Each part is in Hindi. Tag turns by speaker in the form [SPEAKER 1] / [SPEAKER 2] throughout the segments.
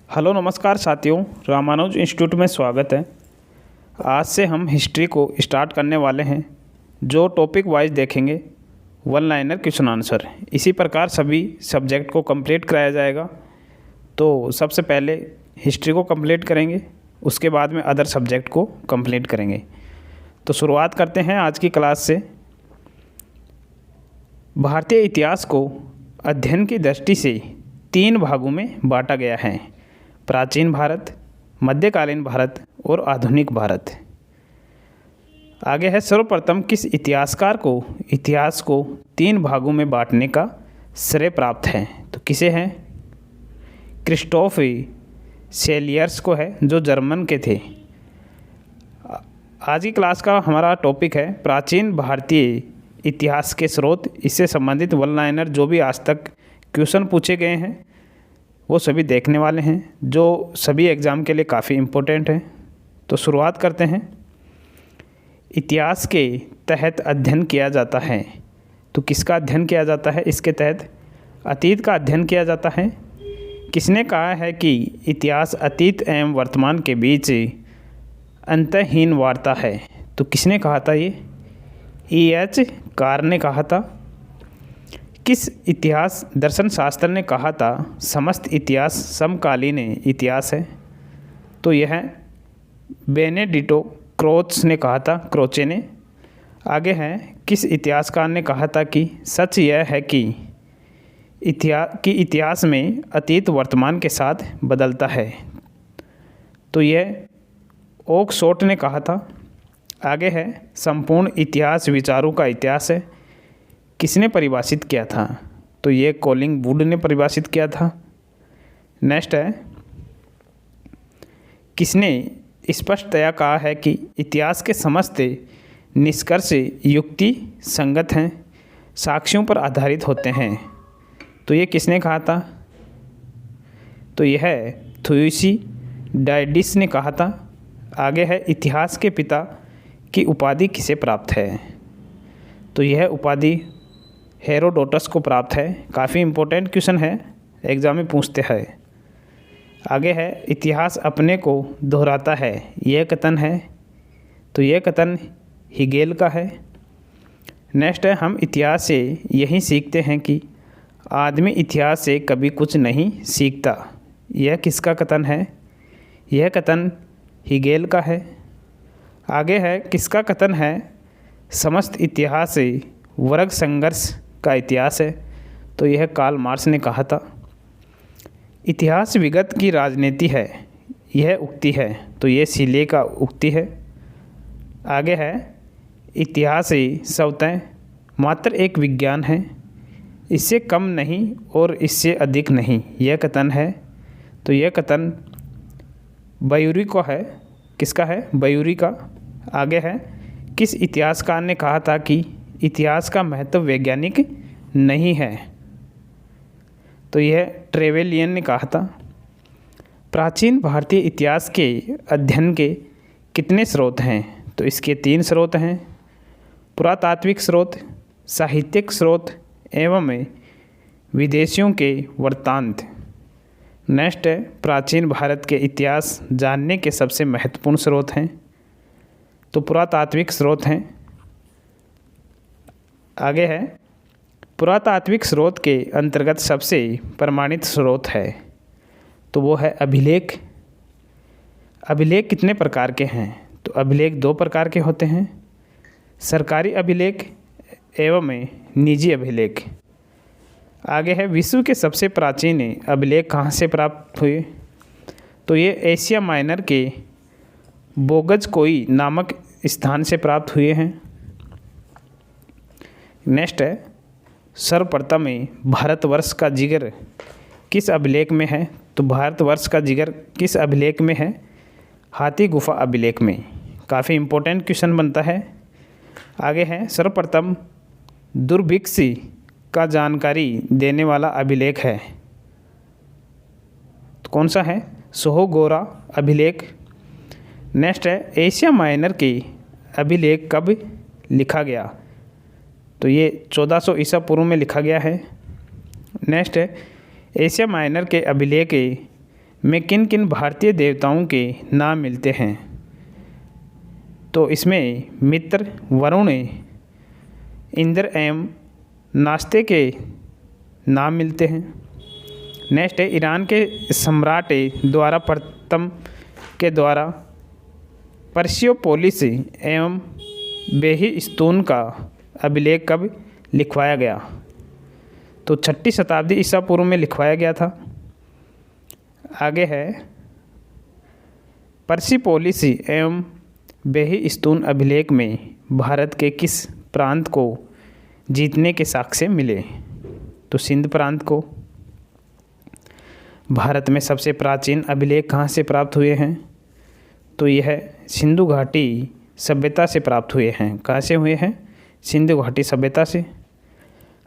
[SPEAKER 1] हेलो नमस्कार साथियों, रामानुज इंस्टीट्यूट में स्वागत है। आज से हम हिस्ट्री को स्टार्ट करने वाले हैं, जो टॉपिक वाइज देखेंगे वन लाइनर क्वेश्चन आंसर। इसी प्रकार सभी सब्जेक्ट को कंप्लीट कराया जाएगा। तो सबसे पहले हिस्ट्री को कंप्लीट करेंगे, उसके बाद में अदर सब्जेक्ट को कंप्लीट करेंगे। तो शुरुआत करते हैं आज की क्लास से। भारतीय इतिहास को अध्ययन की दृष्टि से 3 भागों में बांटा गया है: प्राचीन भारत, मध्यकालीन भारत और आधुनिक भारत। आगे है, सर्वप्रथम किस इतिहासकार को इतिहास को 3 भागों में बांटने का श्रेय प्राप्त है? तो किसे हैं? क्रिस्टोफ सेलियर्स को है, जो जर्मन के थे। आज की क्लास का हमारा टॉपिक है प्राचीन भारतीय इतिहास के स्रोत। इससे संबंधित वन लाइनर जो भी आज तक क्वेश्चन पूछे गए हैं वो सभी देखने वाले हैं, जो सभी एग्ज़ाम के लिए काफ़ी इम्पोर्टेंट है। तो शुरुआत करते हैं। इतिहास के तहत अध्ययन किया जाता है, तो किसका अध्ययन किया जाता है? इसके तहत अतीत का अध्ययन किया जाता है। किसने कहा है कि इतिहास अतीत एवं वर्तमान के बीच अंतहीन वार्ता है? तो किसने कहा था? ये E.H. कार ने कहा था। किस इतिहास दर्शन शास्त्र ने कहा था समस्त इतिहास समकालीन इतिहास है? तो यह बेनेडिटो क्रोच ने कहा था, क्रोचे ने। आगे है, किस इतिहासकार ने कहा था कि सच यह है कि इतिहास में अतीत वर्तमान के साथ बदलता है? तो यह ओकशॉट ने कहा था। आगे है, संपूर्ण इतिहास विचारों का इतिहास है, किसने परिभाषित किया था? तो ये कोलिंगवुड ने परिभाषित किया था। नेक्स्ट है, किसने स्पष्टतया कहा है कि इतिहास के समस्त निष्कर्ष युक्ति संगत हैं, साक्ष्यों पर आधारित होते हैं? तो ये किसने कहा था? तो यह थुसिडाइडिस ने कहा था। आगे है, इतिहास के पिता की उपाधि किसे प्राप्त है? तो यह उपाधि हेरोडोटस को प्राप्त है। काफ़ी इम्पोर्टेंट क्वेश्चन है, एग्जाम में पूछते हैं। आगे है, इतिहास अपने को दोहराता है, यह कथन है? तो यह कथन हिगेल का है। नेक्स्ट है, हम इतिहास से यही सीखते हैं कि आदमी इतिहास से कभी कुछ नहीं सीखता, यह किसका कथन है? यह कथन हिगेल का है। आगे है, किसका कथन है समस्त इतिहास से वर्ग संघर्ष का इतिहास है? तो यह कार्ल मार्क्स ने कहा था। इतिहास विगत की राजनीति है, यह उक्ति है? तो यह सीले का उक्ति है। आगे है, इतिहास स्वतः मात्र एक विज्ञान है, इससे कम नहीं और इससे अधिक नहीं, यह कथन है? तो यह कथन बायूरी का है। किसका है? बायूरी का। आगे है, किस इतिहासकार ने कहा था कि इतिहास का महत्व वैज्ञानिक नहीं है? तो यह ट्रेवेलियन ने कहा था। प्राचीन भारतीय इतिहास के अध्ययन के कितने स्रोत हैं? तो इसके 3 स्रोत हैं: पुरातात्विक स्रोत, साहित्यिक स्रोत एवं विदेशियों के वृत्तांत। नेक्स्ट है, प्राचीन भारत के इतिहास जानने के सबसे महत्वपूर्ण स्रोत हैं। तो पुरातात्विक स्रोत हैं। आगे है, पुरातात्विक स्रोत के अंतर्गत सबसे प्रमाणित स्रोत है, तो वो है अभिलेख। अभिलेख कितने प्रकार के हैं? तो अभिलेख 2 प्रकार के होते हैं: सरकारी अभिलेख एवं निजी अभिलेख। आगे है, विश्व के सबसे प्राचीन अभिलेख कहाँ से प्राप्त हुए? तो ये एशिया माइनर के बोगजकोई नामक स्थान से प्राप्त हुए हैं। नेक्स्ट है, सर्वप्रथम भारतवर्ष का जिगर किस अभिलेख में है? तो भारतवर्ष का जिगर किस अभिलेख में है? हाथी गुफा अभिलेख में। काफ़ी इम्पोर्टेंट क्वेश्चन बनता है। आगे है, सर्वप्रथम दुर्भिक्ष का जानकारी देने वाला अभिलेख है, तो कौन सा है? सोहोगोरा अभिलेख। नेक्स्ट है, एशिया माइनर के अभिलेख कब लिखा गया? तो ये 1400 ईसा पूर्व में लिखा गया है। नेक्स्ट है, एशिया माइनर के अभिलेख में किन किन भारतीय देवताओं के नाम मिलते हैं? तो इसमें मित्र, वरुण, इंद्र एवं नास्ते के नाम मिलते हैं। नेक्स्ट है ईरान के सम्राट द्वारा प्रथम के द्वारा पर्सियोपोलिस एवं बेहिस्तून का अभिलेख कब लिखवाया गया? तो 6ठी शताब्दी ईसा पूर्व में लिखवाया गया था। आगे है पर्सिपोलिस एवं बेहिस्तून अभिलेख में भारत के किस प्रांत को जीतने के साक्ष्य मिले? तो सिंध प्रांत को। भारत में सबसे प्राचीन अभिलेख कहाँ से प्राप्त हुए हैं? तो यह सिंधु घाटी सभ्यता से प्राप्त हुए हैं। कहाँ से हुए हैं? सिंधु घाटी सभ्यता से।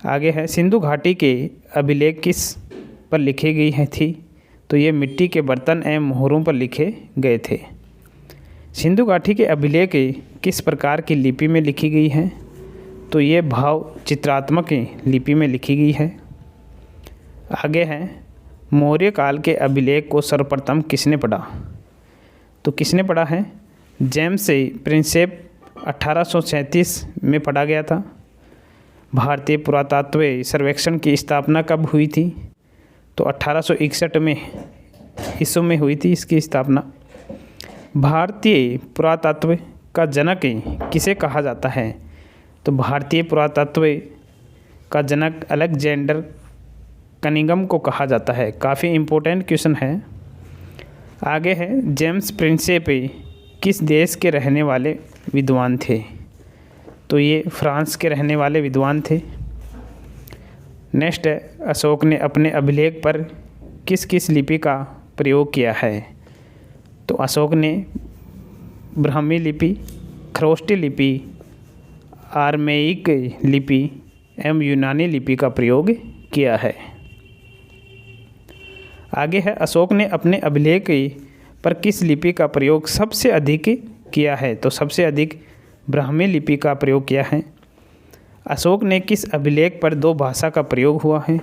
[SPEAKER 1] आगे है सिंधु घाटी के अभिलेख किस पर लिखी गई है थी? तो ये मिट्टी के बर्तन एवं मोहरों पर लिखे गए थे। सिंधु घाटी के अभिलेख किस प्रकार की लिपि में लिखी गई है? तो ये भाव चित्रात्मक लिपि में लिखी गई है। आगे है मौर्य काल के अभिलेख को सर्वप्रथम किसने पढ़ा? तो किसने पढ़ा है? जेम्स प्रिंसेप 1837 में पढ़ा गया था। भारतीय पुरातत्व सर्वेक्षण की स्थापना कब हुई थी? तो 1861 में ईस्वी में हुई थी इसकी स्थापना। भारतीय पुरातत्व का जनक किसे कहा जाता है? तो भारतीय पुरातत्व का जनक अलेक्जेंडर कनिंघम को कहा जाता है। काफ़ी इम्पोर्टेंट क्वेश्चन है। आगे है जेम्स प्रिंसेप किस देश के रहने वाले विद्वान थे? तो ये फ्रांस के रहने वाले विद्वान थे। नेक्स्ट है अशोक ने अपने अभिलेख पर किस किस लिपि का प्रयोग किया है? तो अशोक ने ब्राह्मी लिपि, खरोष्टी लिपि, आर्मेइक लिपि एवं यूनानी लिपि का प्रयोग किया है। आगे है अशोक ने अपने अभिलेख पर किस लिपि का प्रयोग सबसे अधिक किया है? तो सबसे अधिक ब्राह्मी लिपि का प्रयोग किया है। अशोक ने किस अभिलेख पर 2 भाषा का प्रयोग हुआ है?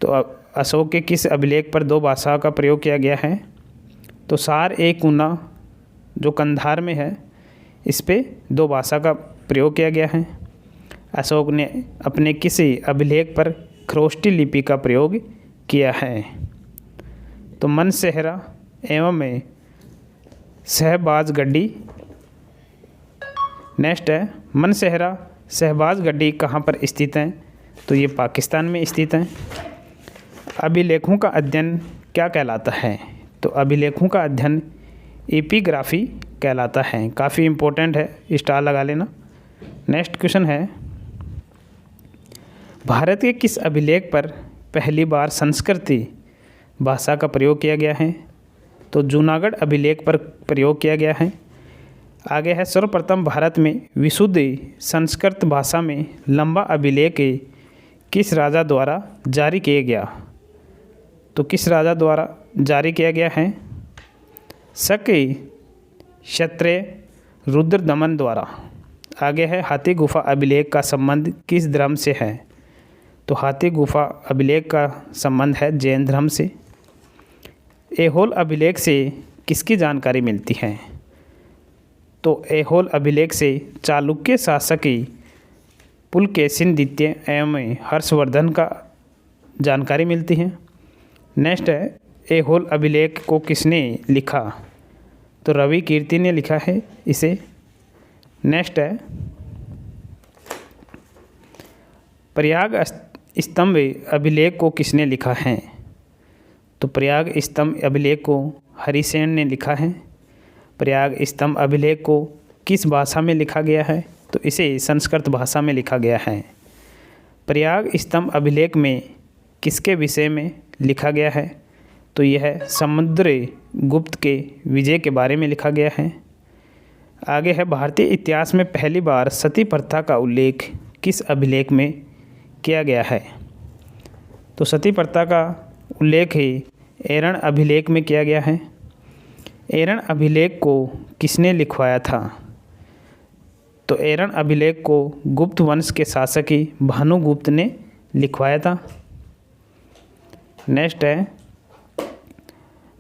[SPEAKER 1] तो अशोक के किस अभिलेख पर 2 भाषा का प्रयोग किया गया है? तो सार-ए-कुना जो कंधार में है इस पे 2 भाषा का प्रयोग किया गया है। अशोक ने अपने किसी अभिलेख पर खरोष्टी लिपि का प्रयोग किया है? तो मनसेहरा एवं शहबाजगढ़ी। नेक्स्ट है मनसेहरा शहबाजगढ़ी कहाँ पर स्थित हैं? तो ये पाकिस्तान में स्थित हैं। अभिलेखों का अध्ययन क्या कहलाता है? तो अभिलेखों का अध्ययन एपिग्राफी कहलाता है। काफ़ी इम्पोर्टेंट है, स्टार लगा लेना। नेक्स्ट क्वेश्चन है भारत के किस अभिलेख पर पहली बार संस्कृत भाषा का प्रयोग किया गया है? तो जूनागढ़ अभिलेख पर प्रयोग किया गया है। आगे है सर्वप्रथम भारत में विशुद्ध संस्कृत भाषा में लंबा अभिलेख किस राजा द्वारा जारी किया गया? तो किस राजा द्वारा जारी किया गया है? शक क्षत्रिय रुद्रदमन द्वारा। आगे है हाथी गुफा अभिलेख का संबंध किस धर्म से है? तो हाथी गुफा अभिलेख का संबंध है जैन धर्म से। ऐहोल अभिलेख से किसकी जानकारी मिलती है? तो ऐहोल अभिलेख से चालुक्य शासक पुलकेशिन द्वितीय एवं हर्षवर्धन का जानकारी मिलती है। नेक्स्ट है ऐहोल अभिलेख को किसने लिखा? तो रवि कीर्ति ने लिखा है इसे। नेक्स्ट है प्रयाग स्तंभ अभिलेख को किसने लिखा है? तो प्रयाग स्तंभ अभिलेख को हरिसेन ने लिखा है। प्रयाग स्तंभ अभिलेख को किस भाषा में लिखा गया है? तो इसे संस्कृत भाषा में लिखा गया है। प्रयाग स्तंभ अभिलेख में किसके विषय में लिखा गया है? तो यह समुद्रगुप्त के विजय के बारे में लिखा गया है। आगे है भारतीय इतिहास में पहली बार सती प्रथा का उल्लेख किस अभिलेख में किया गया है? तो सती प्रथा का उल्लेख ही एरण अभिलेख में किया गया है। एरण अभिलेख को किसने लिखवाया था? तो एरण अभिलेख को गुप्त वंश के शासक भानुगुप्त ने लिखवाया था। नेक्स्ट है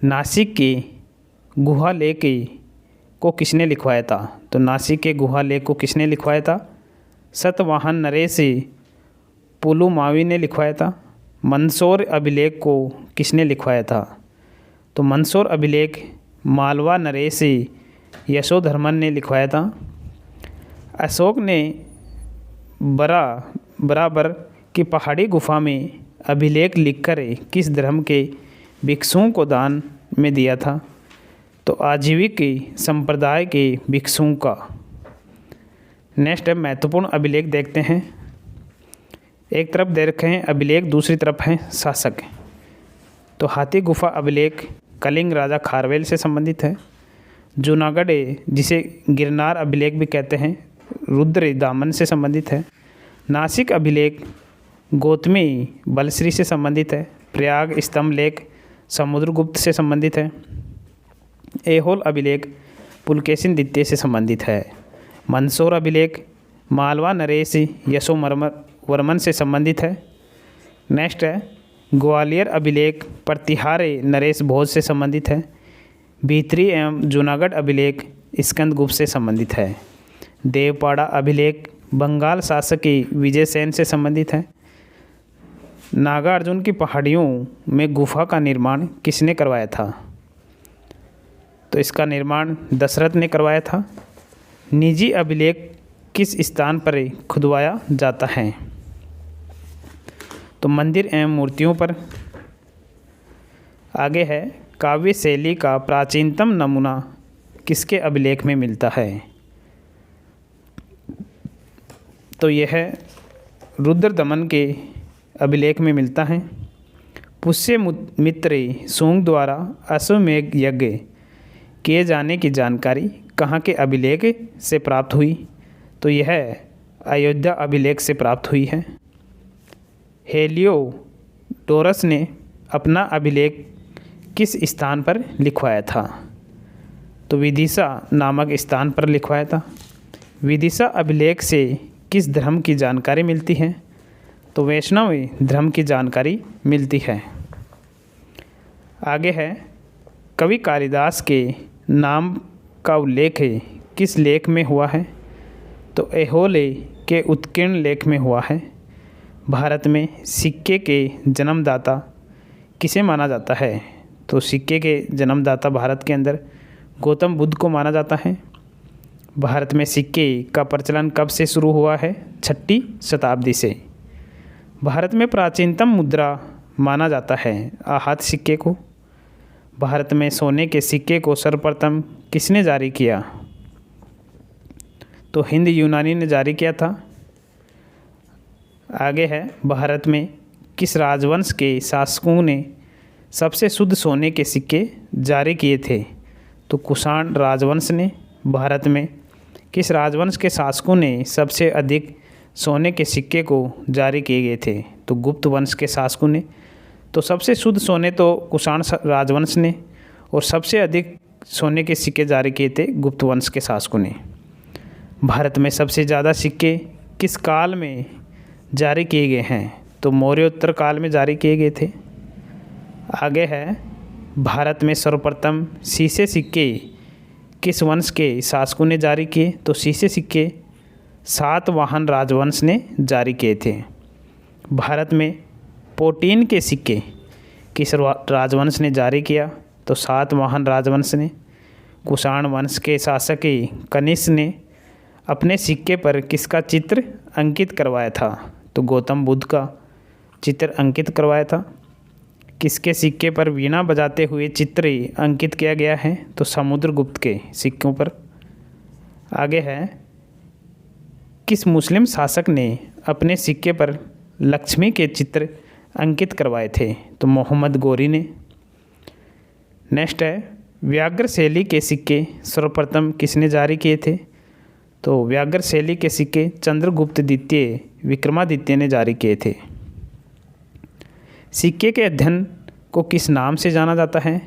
[SPEAKER 1] नासिक की गुहा लेक को किसने लिखवाया था? तो नासिक के गुहा लेक को किसने लिखवाया था? सतवाहन नरेश पुलुमावी ने लिखवाया था। मंदसौर अभिलेख को किसने लिखवाया था? तो मंदसौर अभिलेख मालवा नरेश यशोधर्मन ने लिखवाया था। अशोक ने बराबर की पहाड़ी गुफा में अभिलेख लिखकर किस धर्म के भिक्षुओं को दान में दिया था? तो आजीविक संप्रदाय के भिक्षुओं का। नेक्स्ट है महत्वपूर्ण अभिलेख देखते हैं। एक तरफ दे रखे हैं अभिलेख, दूसरी तरफ हैं शासक। तो हाथी गुफा अभिलेख कलिंग राजा खारवेल से संबंधित है। जूनागढ़ जिसे गिरनार अभिलेख भी कहते हैं रुद्र दामन से संबंधित है। नासिक अभिलेख गौतमी बलश्री से संबंधित है। प्रयाग स्तंभ लेख समुद्रगुप्त से संबंधित है। ऐहोल अभिलेख पुलकेशिन द्वितीय से संबंधित है। मंदसौर अभिलेख मालवा नरेश यशोवर्मन से संबंधित है। नेक्स्ट है ग्वालियर अभिलेख प्रतिहारे नरेश भोज से संबंधित है। भीतरी एवं जूनागढ़ अभिलेख स्कंदगुप्त से संबंधित है। देवपाड़ा अभिलेख बंगाल शासक विजय सेन से संबंधित है। नागार्जुन की पहाड़ियों में गुफा का निर्माण किसने करवाया था? तो इसका निर्माण दशरथ ने करवाया था। निजी अभिलेख किस स्थान पर खुदवाया जाता है? तो मंदिर एवं मूर्तियों पर। आगे है काव्य शैली का प्राचीनतम नमूना किसके अभिलेख में मिलता है? तो यह रुद्र दमन के अभिलेख में मिलता है। पुष्य मित्र सूंग द्वारा अश्वमेध यज्ञ किए जाने की जानकारी कहाँ के अभिलेख से प्राप्त हुई? तो यह अयोध्या अभिलेख से प्राप्त हुई है। हेलियोडोरस ने अपना अभिलेख किस स्थान पर लिखवाया था? तो विदिशा नामक स्थान पर लिखवाया था। विदिशा अभिलेख से किस धर्म की जानकारी मिलती है? तो वैष्णव धर्म की जानकारी मिलती है। आगे है कवि कालिदास के नाम का उल्लेख किस लेख में हुआ है? तो ऐहोल के उत्कीर्ण लेख में हुआ है। भारत में सिक्के के जन्मदाता किसे माना जाता है? तो सिक्के के जन्मदाता भारत के अंदर गौतम बुद्ध को माना जाता है। भारत में सिक्के का प्रचलन कब से शुरू हुआ है? 6वीं शताब्दी से। भारत में प्राचीनतम मुद्रा माना जाता है आहत सिक्के को। भारत में सोने के सिक्के को सर्वप्रथम किसने जारी किया? तो हिंद यूनानी ने जारी किया था। आगे है भारत में किस राजवंश के शासकों ने सबसे शुद्ध सोने के सिक्के जारी किए थे? तो कुषाण राजवंश ने। भारत में किस राजवंश के शासकों ने सबसे अधिक सोने के सिक्के को जारी किए गए थे? तो गुप्त वंश के शासकों ने। तो सबसे शुद्ध सोने तो कुषाण राजवंश ने और सबसे अधिक सोने के सिक्के जारी किए थे गुप्त वंश के शासकों ने। भारत में सबसे ज़्यादा सिक्के किस काल में जारी किए गए हैं? तो मौर्योत्तर काल में जारी किए गए थे। आगे है भारत में सर्वप्रथम सीसे सिक्के किस वंश के शासकों ने जारी किए? तो सीसे सिक्के सातवाहन राजवंश ने जारी किए थे। भारत में पोटीन के सिक्के किस राजवंश ने जारी किया? तो सातवाहन राजवंश ने। कुषाण वंश के शासक कनिष्क ने अपने सिक्के पर किसका चित्र अंकित करवाया था? तो गौतम बुद्ध का चित्र अंकित करवाया था। किसके सिक्के पर वीणा बजाते हुए चित्र अंकित किया गया है? तो समुद्रगुप्त के सिक्कों पर। आगे है किस मुस्लिम शासक ने अपने सिक्के पर लक्ष्मी के चित्र अंकित करवाए थे? तो मोहम्मद गौरी ने। नेक्स्ट है व्याघ्र शैली के सिक्के सर्वप्रथम किसने जारी किए थे? तो व्याघ्र शैली के सिक्के चंद्रगुप्त द्वितीय विक्रमादित्य ने जारी किए थे। सिक्के के अध्ययन को किस नाम से जाना जाता है?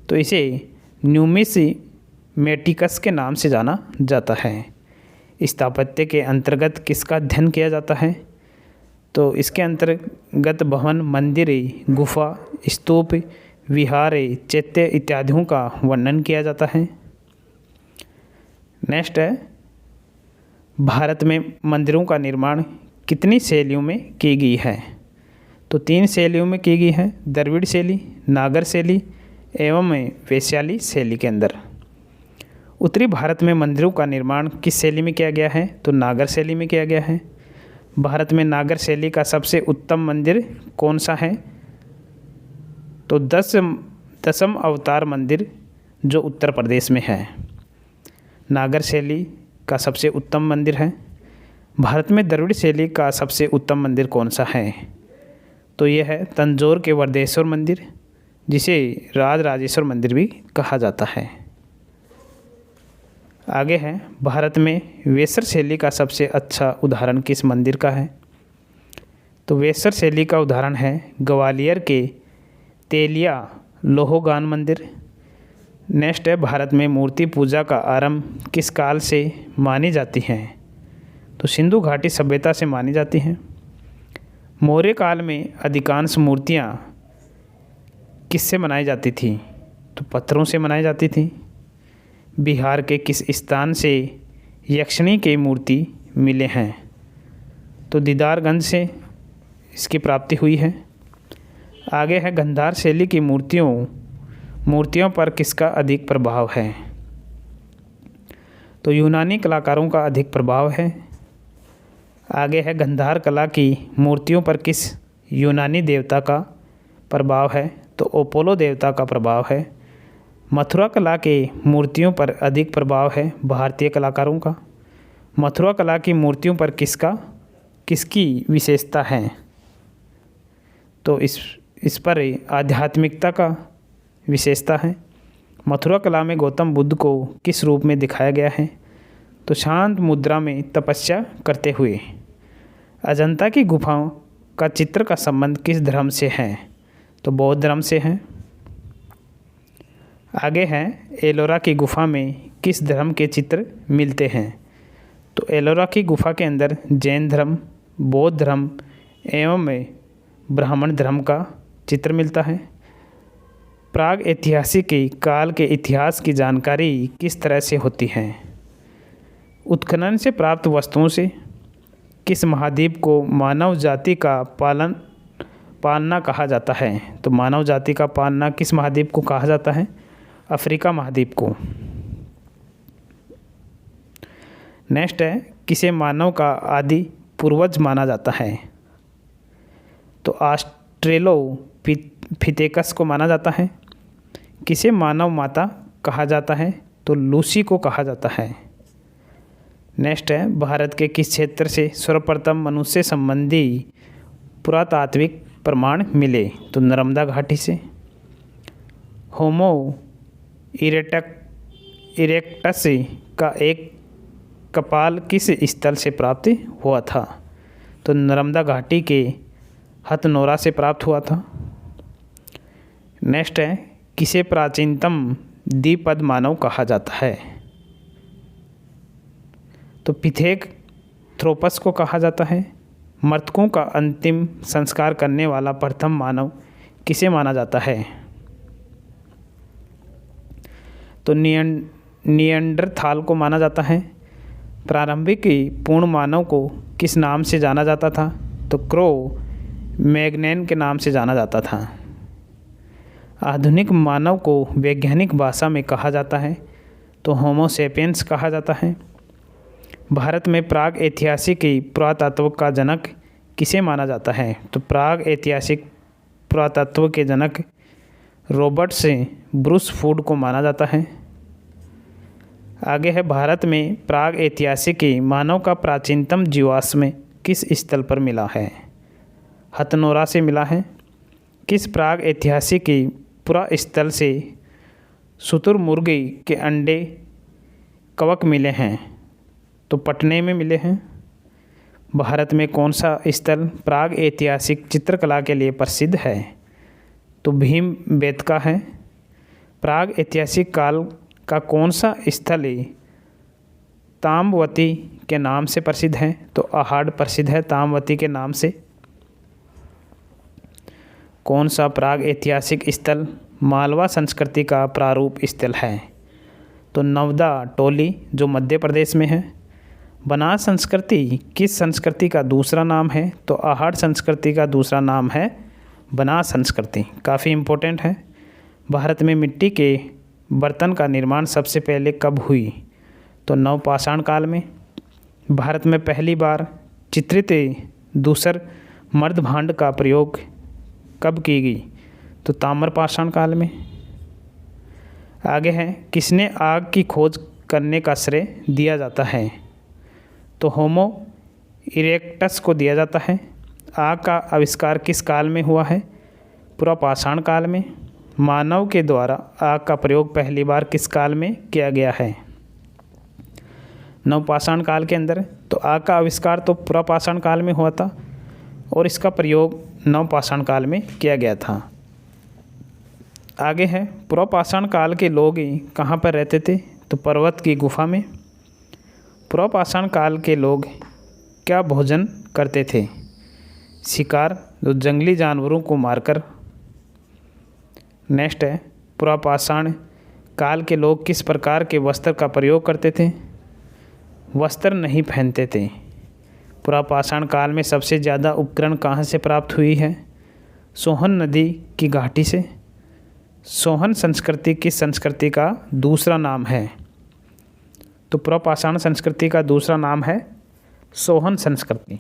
[SPEAKER 1] तो इसे न्यूमिसमेटिक्स के नाम से जाना जाता है। स्थापत्य के अंतर्गत किसका अध्ययन किया जाता है? तो इसके अंतर्गत भवन, मंदिर, गुफा, स्तूप, विहारे, चैत्य इत्यादियों का वर्णन किया जाता है। नेक्स्ट है, भारत में मंदिरों का निर्माण कितनी शैलियों में की गई है? तो 3 शैलियों में की गई है, द्रविड़ शैली, नागर शैली एवं वैशाली शैली के अंदर। उत्तरी भारत में मंदिरों का निर्माण किस शैली में किया गया है? तो नागर शैली में किया गया है। भारत में नागर शैली का सबसे उत्तम मंदिर कौन सा है? तो दशम अवतार मंदिर जो उत्तर प्रदेश में है, नागर शैली का सबसे उत्तम मंदिर है। भारत में द्रविड़ शैली का सबसे उत्तम मंदिर कौन सा है? तो यह है तंजौर के वर्देश्वर मंदिर, जिसे राजराजेश्वर मंदिर भी कहा जाता है। आगे है, भारत में वेसर शैली का सबसे अच्छा उदाहरण किस मंदिर का है? तो वेसर शैली का उदाहरण है ग्वालियर के तेलिया लोहोगान मंदिर। नेक्स्ट है, भारत में मूर्ति पूजा का आरंभ किस काल से मानी जाती है? तो सिंधु घाटी सभ्यता से मानी जाती हैं। मौर्य काल में अधिकांश मूर्तियाँ किससे बनाई जाती थी? तो पत्थरों से बनाई जाती थी। बिहार के किस स्थान से यक्षिणी की मूर्ति मिले हैं? तो दीदारगंज से इसकी प्राप्ति हुई है। आगे है, गंधार शैली की मूर्तियों पर किसका अधिक प्रभाव है? तो यूनानी कलाकारों का अधिक प्रभाव है। आगे है, गंधार कला की मूर्तियों पर किस यूनानी देवता का प्रभाव है? तो अपोलो देवता का प्रभाव है। मथुरा कला के मूर्तियों पर अधिक प्रभाव है भारतीय कलाकारों का। मथुरा कला की मूर्तियों पर किसकी विशेषता है? तो इस पर आध्यात्मिकता का विशेषता है। मथुरा कला में गौतम बुद्ध को किस रूप में दिखाया गया है? तो शांत मुद्रा में तपस्या करते हुए। अजंता की गुफाओं का चित्र का संबंध किस धर्म से है? तो बौद्ध धर्म से है। आगे है, एलोरा की गुफा में किस धर्म के चित्र मिलते हैं? तो एलोरा की गुफा के अंदर जैन धर्म, बौद्ध धर्म एवं ब्राह्मण धर्म का चित्र मिलता है। प्राग ऐतिहासिक काल के इतिहास की जानकारी किस तरह से होती है? उत्खनन से प्राप्त वस्तुओं से। किस महाद्वीप को मानव जाति का पालना कहा जाता है? तो मानव जाति का पालना किस महाद्वीप को कहा जाता है? अफ्रीका महाद्वीप को। नेक्स्ट है, किसे मानव का आदि पूर्वज माना जाता है? तो ऑस्ट्रेलोपिथेकस को माना जाता है। किसे मानव माता कहा जाता है? तो लूसी को कहा जाता है। नेक्स्ट है, भारत के किस क्षेत्र से सर्वप्रथम मनुष्य संबंधी पुरातात्विक प्रमाण मिले? तो नर्मदा घाटी से। होमो इरेक्टस का एक कपाल किस स्थल से प्राप्त हुआ था? तो नर्मदा घाटी के हथनोरा से प्राप्त हुआ था। नेक्स्ट है, किसे प्राचीनतम द्विपद मानव कहा जाता है? तो पिथेकथ्रोपस को कहा जाता है। मृतकों का अंतिम संस्कार करने वाला प्रथम मानव किसे माना जाता है? तो निएंडरथाल को माना जाता है। प्रारंभिक पूर्ण मानव को किस नाम से जाना जाता था? तो क्रो मैग्नन के नाम से जाना जाता था। आधुनिक मानव को वैज्ञानिक भाषा में कहा जाता है तो होमो सेपियंस कहा जाता है। भारत में प्राग ऐतिहासिक पुरातत्व का जनक किसे माना जाता है? तो प्राग ऐतिहासिक पुरातत्व के जनक रॉबर्ट ब्रूस फूड को माना जाता है। आगे है, भारत में प्राग ऐतिहासिक मानव का प्राचीनतम जीवाश्म किस स्थल पर मिला है? हथनोरा से मिला है। किस प्राग ऐतिहासिक पुरा स्थल से शुतुरमुर्ग के अंडे कवक मिले हैं? तो पटने में मिले हैं। भारत में कौन सा स्थल प्राग ऐतिहासिक चित्रकला के लिए प्रसिद्ध है? तो भीमबेटका है। प्राग ऐतिहासिक काल का कौन सा स्थल ताम्रवती के नाम से प्रसिद्ध है? तो अहाड़ प्रसिद्ध है ताम्रवती के नाम से। कौन सा प्राग ऐतिहासिक स्थल मालवा संस्कृति का प्रारूप स्थल है? तो नवदा टोली जो मध्य प्रदेश में है। बनास संस्कृति किस संस्कृति का दूसरा नाम है? तो आहड़ संस्कृति का दूसरा नाम है बनास संस्कृति। काफ़ी इम्पोर्टेंट है। भारत में मिट्टी के बर्तन का निर्माण सबसे पहले कब हुई? तो नवपाषाण काल में। भारत में पहली बार चित्रित दूसर मर्दभांड का प्रयोग कब की गई? तो ताम्रपाषाण काल में। आगे है, किसने आग की खोज करने का श्रेय दिया जाता है? तो होमो इरेक्टस को दिया जाता है। आग का आविष्कार किस काल में हुआ है? पुरापाषाण काल में। मानव के द्वारा आग का प्रयोग पहली बार किस काल में किया गया है? नवपाषाण काल के अंदर। तो आग का आविष्कार तो पुरापाषाण काल में हुआ था और इसका प्रयोग नवपाषाण काल में किया गया था। आगे है, पुरापाषाण काल के लोग कहाँ पर रहते थे? तो पर्वत की गुफा में। पुरापाषाण काल के लोग क्या भोजन करते थे? शिकार, जो जंगली जानवरों को मारकर। नेक्स्ट है, पुरापाषाण काल के लोग किस प्रकार के वस्त्र का प्रयोग करते थे? वस्त्र नहीं पहनते थे। पुरापाषाण काल में सबसे ज़्यादा उपकरण कहाँ से प्राप्त हुई है? सोहन नदी की घाटी से। सोहन संस्कृति किस संस्कृति का दूसरा नाम है? तो पुरापाषाण संस्कृति का दूसरा नाम है सोहन संस्कृति।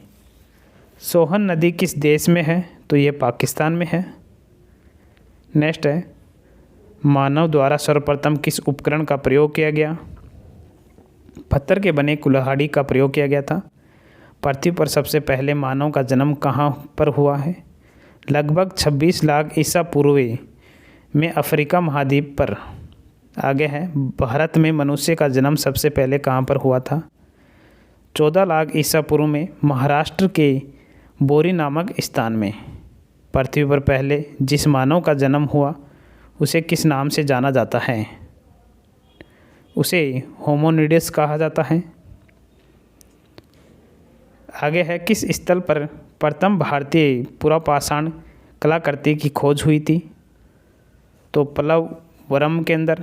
[SPEAKER 1] सोहन नदी किस देश में है? तो ये पाकिस्तान में है। नेक्स्ट है, मानव द्वारा सर्वप्रथम किस उपकरण का प्रयोग किया गया? पत्थर के बने कुल्हाड़ी का प्रयोग किया गया था। पृथ्वी पर सबसे पहले मानव का जन्म कहाँ पर हुआ है? लगभग 26 लाख ईसा पूर्व में अफ्रीका महाद्वीप पर। आगे है, भारत में मनुष्य का जन्म सबसे पहले कहाँ पर हुआ था? 14 लाख ईसा पूर्व में महाराष्ट्र के बोरी नामक स्थान में। पृथ्वी पर पहले जिस मानव का जन्म हुआ उसे किस नाम से जाना जाता है? उसे होमोनिडस कहा जाता है। आगे है, किस स्थल पर प्रथम भारतीय पुरापाषाण कलाकृति की खोज हुई थी? तो पलवरम के अंदर।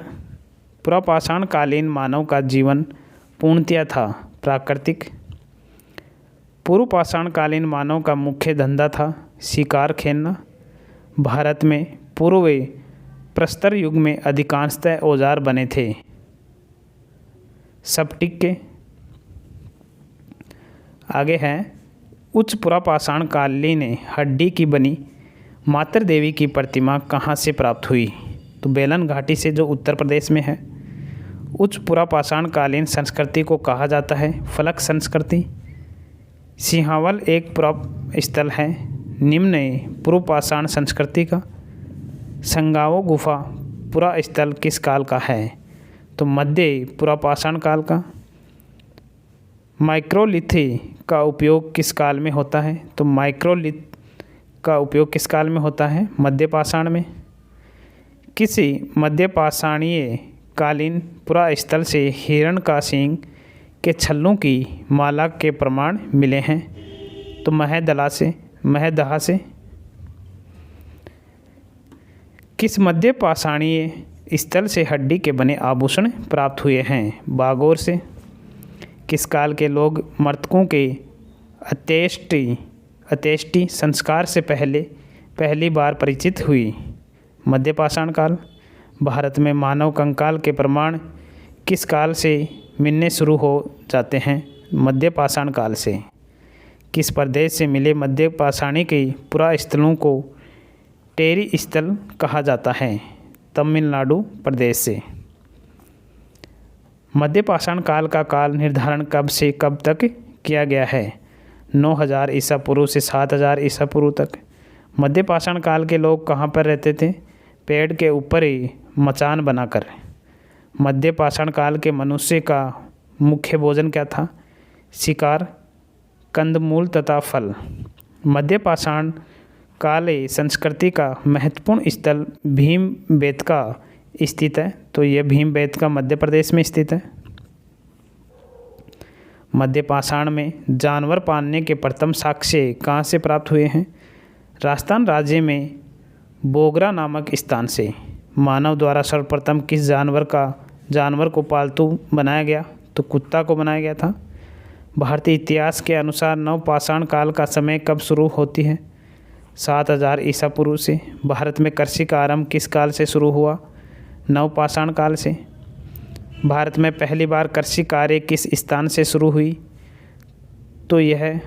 [SPEAKER 1] पुरापाषाण कालीन मानव का जीवन पूर्णतया था प्राकृतिक। पूर्वपाषाण कालीन मानव का मुख्य धंधा था शिकार खेलना। भारत में पूर्व प्रस्तर युग में अधिकांशतः औजार बने थे स्फटिक के। आगे है, उच्च पुरापाषाण कालीन हड्डी की बनी मातृ देवी की प्रतिमा कहाँ से प्राप्त हुई? तो बेलन घाटी से, जो उत्तर प्रदेश में है। उच्च पुरापाषाण कालीन संस्कृति को कहा जाता है फलक संस्कृति। सिंहावल एक पुरा स्थल है निम्न पूर्वपाषाण संस्कृति का। संगाओ गुफा पुरा स्थल किस काल का है? तो मध्य पुरापाषाण काल का। माइक्रोलिथ का उपयोग किस काल में होता है? तो माइक्रोलिथ का उपयोग किस काल में होता है? मध्य पाषाण में। किसी मध्य पाषाणीय कालीन पुरा स्थल से हिरण का सींग के छल्लों की माला के प्रमाण मिले हैं? तो महदहा से। किस मध्य पाषाणीय स्थल से हड्डी के बने आभूषण प्राप्त हुए हैं? बागोर से। किस काल के लोग मृतकों के अंत्येष्टि संस्कार से पहली बार परिचित हुई? मध्य पाषाण काल। भारत में मानव कंकाल के प्रमाण किस काल से मिलने शुरू हो जाते हैं? मध्य पाषाण काल से। किस प्रदेश से मिले मध्य पाषाणी के पुरा स्थलों को टेरी स्थल कहा जाता है? तमिलनाडु प्रदेश से। मध्य पाषाण काल का काल निर्धारण कब से कब तक किया गया है? 9000 ईसा पूर्व से 7000 ईसा पूर्व तक। मध्य पाषाण काल के लोग कहाँ पर रहते थे? पेड़ के ऊपर ही मचान बनाकर। मध्य पाषाण काल के मनुष्य का मुख्य भोजन क्या था? शिकार, कंदमूल तथा फल। मध्य पाषाण काल संस्कृति का महत्वपूर्ण स्थल भीमबेटका स्थित है। तो यह भीमबेटका मध्य प्रदेश में स्थित है। मध्य पाषाण में जानवर पालने के प्रथम साक्ष्य कहाँ से प्राप्त हुए हैं? राजस्थान राज्य में बोगरा नामक स्थान से। मानव द्वारा सर्वप्रथम किस जानवर को पालतू बनाया गया? तो कुत्ता को बनाया गया था। भारतीय इतिहास के अनुसार नवपाषाण काल का समय कब शुरू होती है? 7000 ईसा पूर्व से। भारत में कृषि का आरंभ किस काल से शुरू हुआ? नवपाषाण काल से। भारत में पहली बार कृषि कार्य किस स्थान से शुरू हुई? तो यह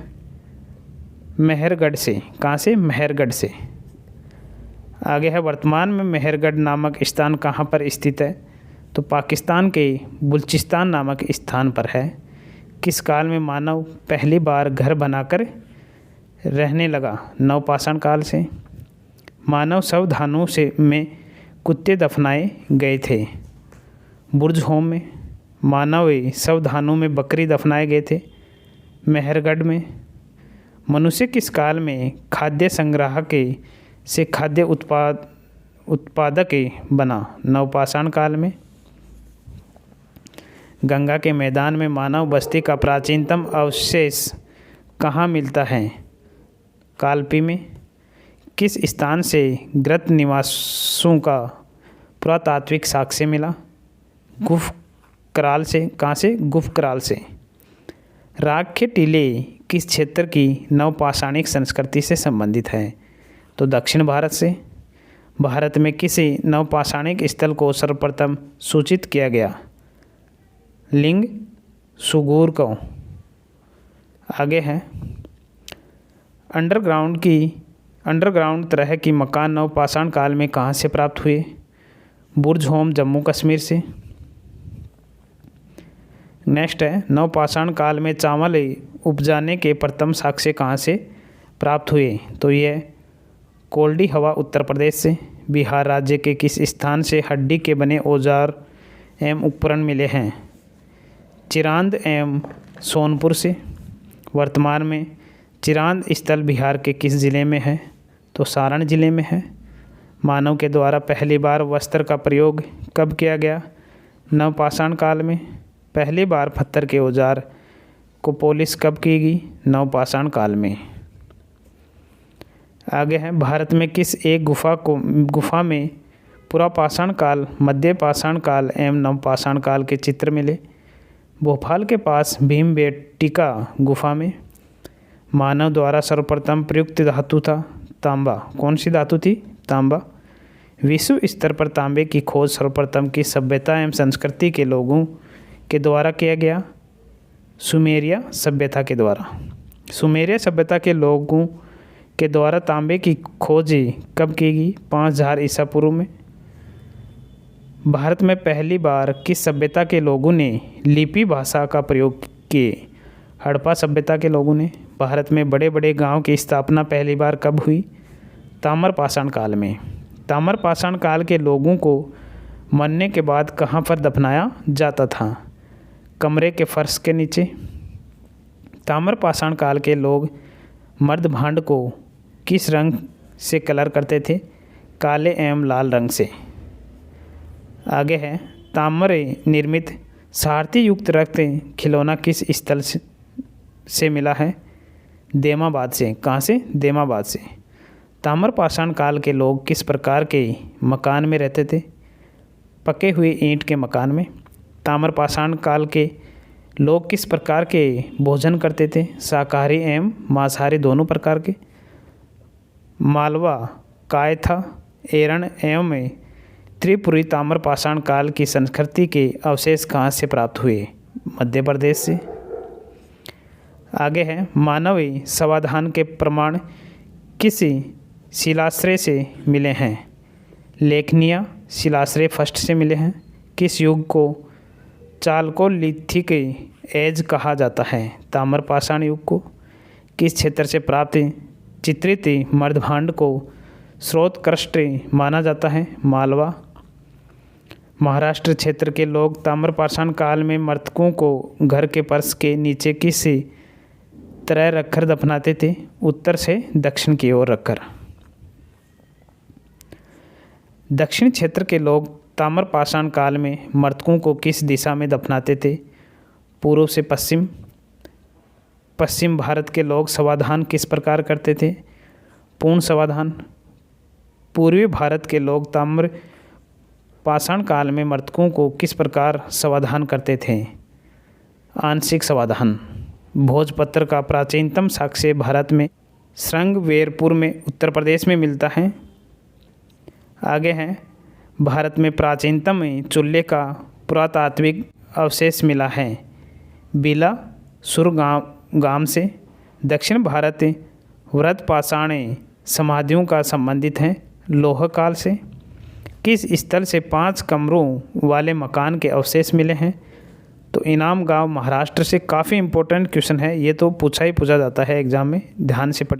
[SPEAKER 1] मेहरगढ़ से। कहाँ से? मेहरगढ़ से। आगे है, वर्तमान में मेहरगढ़ नामक स्थान कहाँ पर स्थित है? तो पाकिस्तान के बलूचिस्तान नामक स्थान पर है। किस काल में मानव पहली बार घर बनाकर रहने लगा? नवपाषाण काल से। मानव सावधानों से में कुत्ते दफनाए गए थे? बुर्ज होम में। मानव सावधानों में बकरी दफनाए गए थे? मेहरगढ़ में। मनुष्य किस काल में खाद्य संग्राहक से खाद्य उत्पादक बना? नवपाषाण काल में। गंगा के मैदान में मानव बस्ती का प्राचीनतम अवशेष कहाँ मिलता है? कालपी में। किस स्थान से गृत निवासों का पुरातात्विक साक्ष्य मिला? गुफकराल से। कहाँ से? गुफकराल से। राख के टीले किस क्षेत्र की नवपाषाणिक संस्कृति से संबंधित है? तो दक्षिण भारत से। भारत में किसी नवपाषाणिक स्थल को सर्वप्रथम सूचित किया गया? लिंग सुगूर को। आगे है, अंडरग्राउंड तरह की मकान नवपाषाण काल में कहाँ से प्राप्त हुए? बुर्ज होम जम्मू कश्मीर से। नेक्स्ट है, नवपाषाण काल में चावल उपजाने के प्रथम साक्ष्य कहाँ से प्राप्त हुए? तो ये कोल्डी हवा उत्तर प्रदेश से। बिहार राज्य के किस स्थान से हड्डी के बने औजार एवं उपकरण मिले हैं? चिरांद एवं सोनपुर से। वर्तमान में चिरांद स्थल बिहार के किस जिले में है? तो सारण जिले में है। मानव के द्वारा पहली बार वस्त्र का प्रयोग कब किया गया? नवपाषाण काल में। पहली बार पत्थर के औजार को पॉलिश कब की गई? नवपाषाण काल में। आगे है, भारत में किस एक गुफा में पुरापाषाण काल, मध्य पाषाण काल एवं नवपाषाण काल के चित्र मिले? भोपाल के पास भीमबेटका गुफा में। मानव द्वारा सर्वप्रथम प्रयुक्त धातु था तांबा। कौन सी धातु थी? तांबा। विश्व स्तर पर तांबे की खोज सर्वप्रथम किस सभ्यता एवं संस्कृति के लोगों के द्वारा किया गया? सुमेरिया सभ्यता के द्वारा। सुमेरिया सभ्यता के लोगों के द्वारा तांबे की खोज कब की गई? 5000 ईसा पूर्व में। भारत में पहली बार किस सभ्यता के लोगों ने लिपि भाषा का प्रयोग किए? हड़प्पा सभ्यता के लोगों ने। भारत में बड़े बड़े गांव की स्थापना पहली बार कब हुई? ताम्रपाषाण काल में। ताम्रपाषाण काल के लोगों को मरने के बाद कहाँ पर दफनाया जाता था? कमरे के फर्श के नीचे। ताम्रपाषाण काल के लोग मर्द भांड को किस रंग से कलर करते थे? काले एवं लाल रंग से। आगे है, ताम्र निर्मित सारथी युक्त रक्त खिलौना किस स्थल से मिला है? देमाबाद से। कहाँ से? देमाबाद से। ताम्रपाषाण काल के लोग किस प्रकार के मकान में रहते थे? पके हुए ईंट के मकान में। ताम्रपाषाण काल के लोग किस प्रकार के भोजन करते थे? शाकाहारी एवं मांसाहारी दोनों प्रकार के। मालवा, कायथा, एरण एवं त्रिपुरी ताम्रपाषाण काल की संस्कृति के अवशेष कहाँ से प्राप्त हुए? मध्य प्रदेश से। आगे है, मानवीय समाधान के प्रमाण किस शिलाश्रय से मिले हैं? लेखनीय शिलाश्रय फर्स्ट से मिले हैं। किस युग को चालकोलिथिक एज कहा जाता है? ताम्रपाषाण युग को। किस क्षेत्र से प्राप्त चित्रित मर्दभांड को स्रोतकृष्ट माना जाता है? मालवा। महाराष्ट्र क्षेत्र के लोग ताम्रपाषाण काल में मृतकों को घर के फर्श के नीचे किस तरह रखकर दफनाते थे? उत्तर से दक्षिण की ओर रखकर। दक्षिण क्षेत्र के लोग ताम्रपाषाण काल में मृतकों को किस दिशा में दफनाते थे? पूर्व से पश्चिम। पश्चिम भारत के लोग समाधान किस प्रकार करते थे? पूर्ण समाधान। पूर्वी भारत के लोग पाषाण काल में मृतकों को किस प्रकार समाधान करते थे? आंशिक समाधान। भोजपत्र का प्राचीनतम साक्ष्य भारत में श्रृंगवेरपुर में उत्तर प्रदेश में मिलता है। आगे है, भारत में प्राचीनतम चूल्हे का पुरातात्विक अवशेष मिला है बिलासुर गांव से। दक्षिण भारत वृत पाषाण समाधियों का संबंधित है लौह काल से। किस स्थल से 5 कमरों वाले मकान के अवशेष मिले हैं? तो इनाम गांव महाराष्ट्र से। काफ़ी इंपॉर्टेंट क्वेश्चन है ये, तो पूछा ही पूछा जाता है एग्जाम में, ध्यान से पढ़िए।